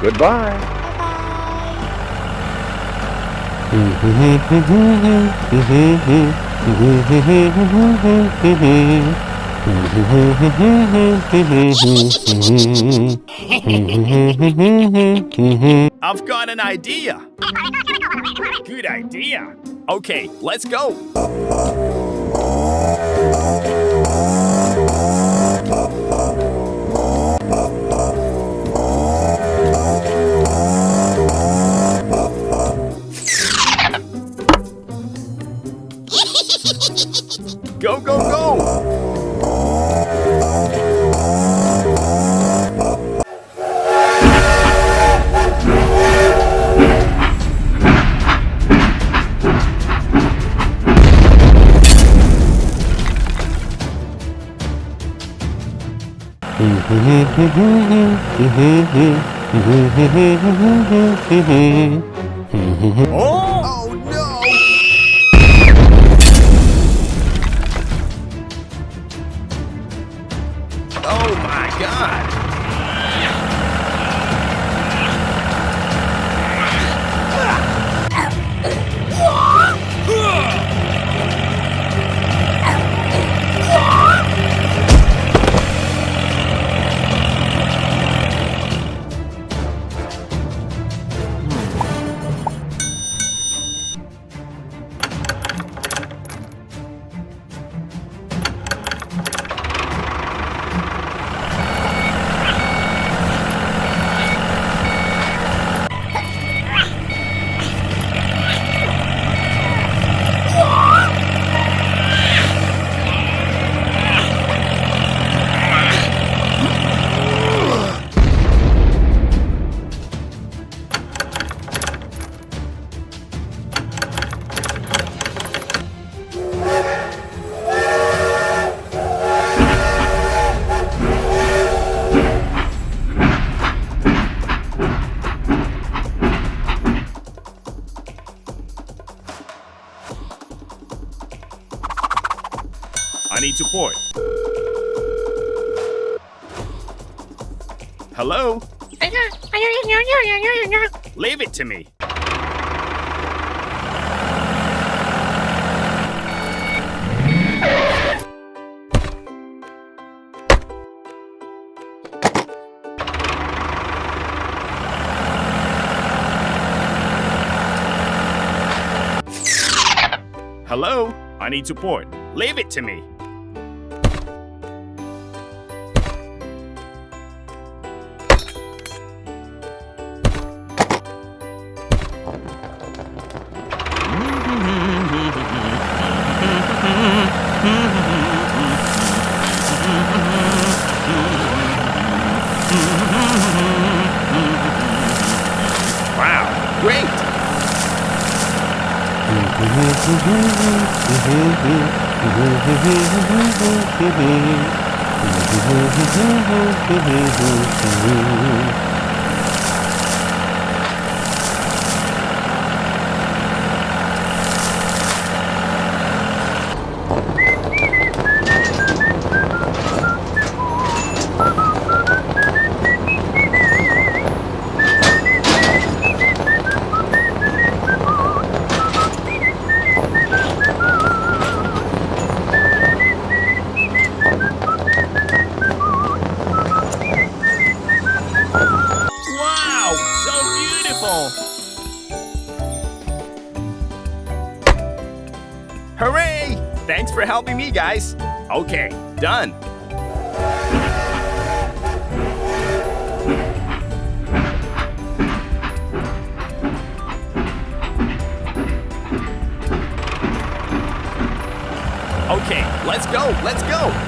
Goodbye. I've got an idea. Good idea. Okay, let's go. Go, go, go! Oh no! Oh my God! I need support. Hello? Leave it to me. Hello? I need support. Leave it to me. Wow, great! Wow, so beautiful! Hooray! Thanks for helping me, guys. Okay, done. Okay, let's go, let's go!